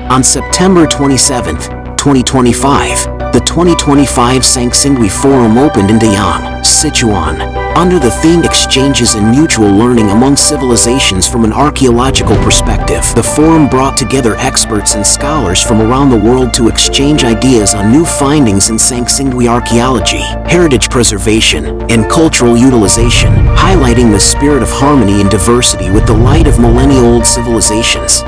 On September 27, 2025, the 2025 Sanxingdui Forum opened in Dayang, Sichuan, under the theme Exchanges and Mutual Learning Among Civilizations from an Archaeological Perspective. The forum brought together experts and scholars from around the world to exchange ideas on new findings in Sanxingdui archaeology, heritage preservation, and cultural utilization, highlighting the spirit of harmony and diversity with the light of millennia-old civilizations.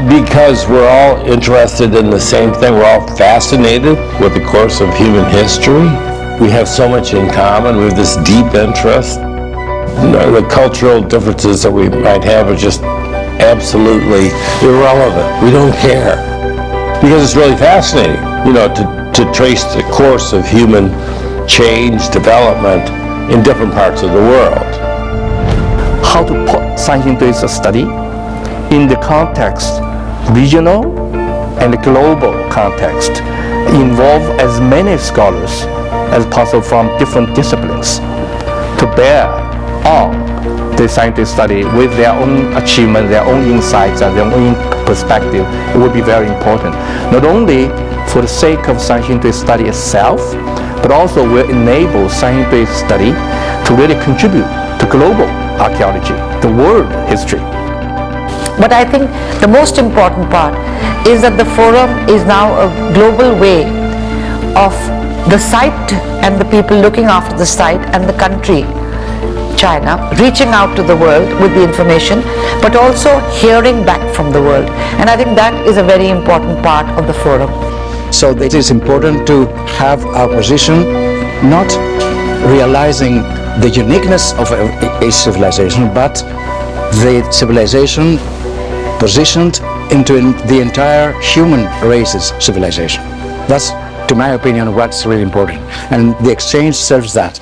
Because we're all interested in the same thing, we're all fascinated with the course of human history. We have so much in common, we have this deep interest. The cultural differences that we might have are just absolutely irrelevant. We don't care. Because it's really fascinating, to trace the course of human change, development in different parts of the world. How to put Sanxingdui's study in the context, regional and global context, involve as many scholars as possible from different disciplines to bear on the scientific study with their own achievements, their own insights, and their own perspective. It would be very important, not only for the sake of Sanxingdui study itself, but also will enable Sanxingdui study to really contribute to global archaeology, the world history. But I think the most important part is that the forum is now a global way of the site and the people looking after the site and the country, China, reaching out to the world with the information, but also hearing back from the world. And I think that is a very important part of the forum. So it is important to have our position not realizing the uniqueness of a civilization, but the civilization positioned into the entire human race's civilization. That's, to my opinion, what's really important. And the exchange serves that.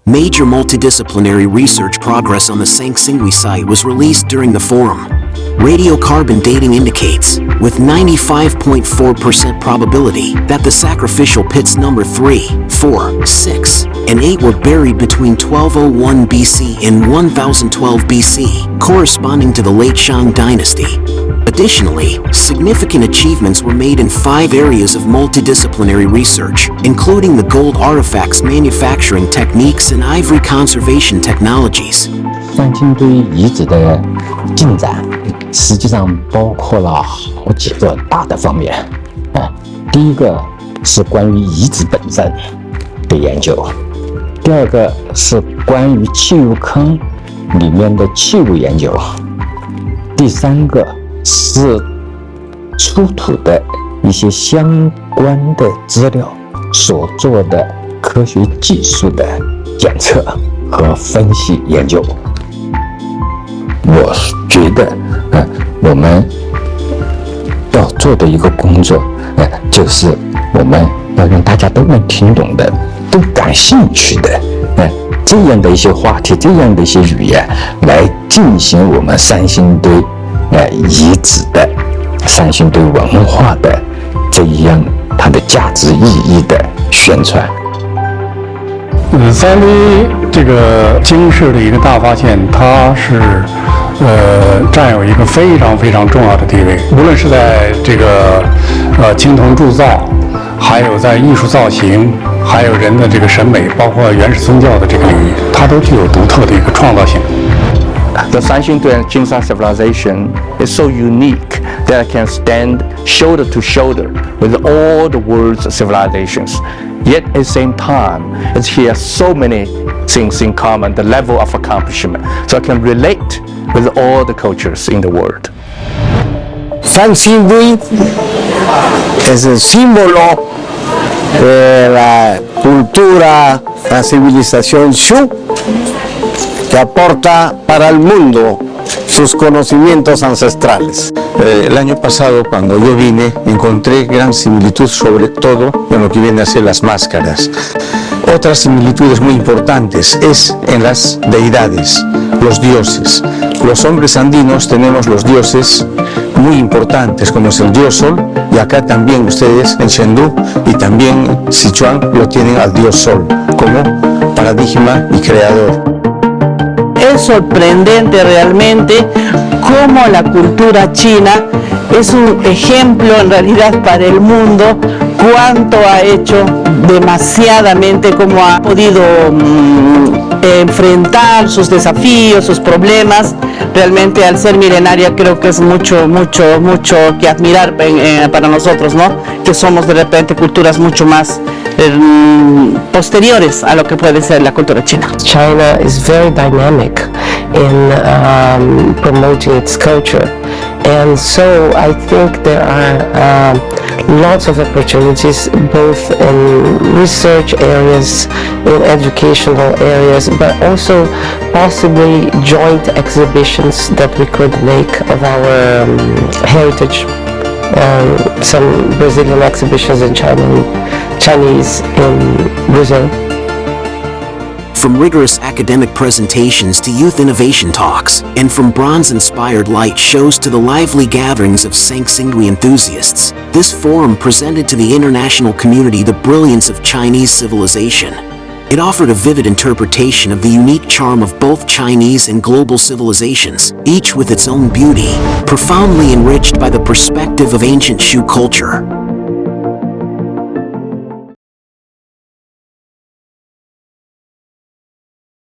Major multidisciplinary research progress on the Sanxingdui site was released during the forum. Radiocarbon dating indicates, with 95.4% probability, that the sacrificial pits number 3, 4, 6, and 8 were buried between 1201 BC and 1012 BC, corresponding to the late Shang dynasty. Additionally, significant achievements were made in 5 areas of multidisciplinary research, including the gold artifacts manufacturing techniques and ivory conservation technologies. 三星堆遗址的进展实际上包括了好几个大的方面。第一个是关于遗址本身的研究，第二个是关于器物坑里面的器物研究，第三个是出土的一些相关的资料所做的科学技术的检测和分析研究。我觉得，我们要做的一个工作，就是我们要让大家都能听懂的、都感兴趣的，这样的一些话题、这样的一些语言，来进行我们三星堆遗址的、三星堆文化的这一样它的价值意义的宣传。三堆这个惊世的一个大发现，它是占有一个非常非常重要的地位，无论是在这个青铜铸造，还有在艺术造型，还有人的这个审美，包括原始宗教的这个领域，它都具有独特的一个创造性。The Sanxingdui and Jingsan civilization is so unique that it can stand shoulder to shoulder with all the world's civilizations. Yet at the same time, it has so many things in common, the level of accomplishment, so it can relate with all the cultures in the world. Sanxingdui es el símbolo de la cultura, la civilización Shu, que aporta para el mundo sus conocimientos ancestrales. El año pasado, cuando yo vine, encontré gran similitud sobre todo en lo que viene a ser las máscaras. Otras similitudes muy importantes es en las deidades, los dioses. Los hombres andinos tenemos los dioses muy importantes, como es el dios Sol, y acá también ustedes en Chengdu y también en Sichuan lo tienen al dios Sol como paradigma y creador. Es sorprendente realmente cómo la cultura china es un ejemplo en realidad para el mundo, cuánto ha hecho demasiadamente, cómo ha podido enfrentar sus desafíos, sus problemas. Realmente al ser milenaria creo que es mucho que admirar para nosotros, ¿no? Que somos de repente culturas mucho más posteriores a lo que puede ser la cultura china. China is very dynamic in promoting its culture, and so I think there are lots of opportunities both in research areas, in educational areas, but also possibly joint exhibitions that we could make of our heritage. Some Brazilian exhibitions in Chinese in Brazil. From rigorous academic presentations to youth innovation talks, and from bronze-inspired light shows to the lively gatherings of Sanxingdui enthusiasts, this forum presented to the international community the brilliance of Chinese civilization. It offered a vivid interpretation of the unique charm of both Chinese and global civilizations, each with its own beauty, profoundly enriched by the perspective of ancient Shu culture.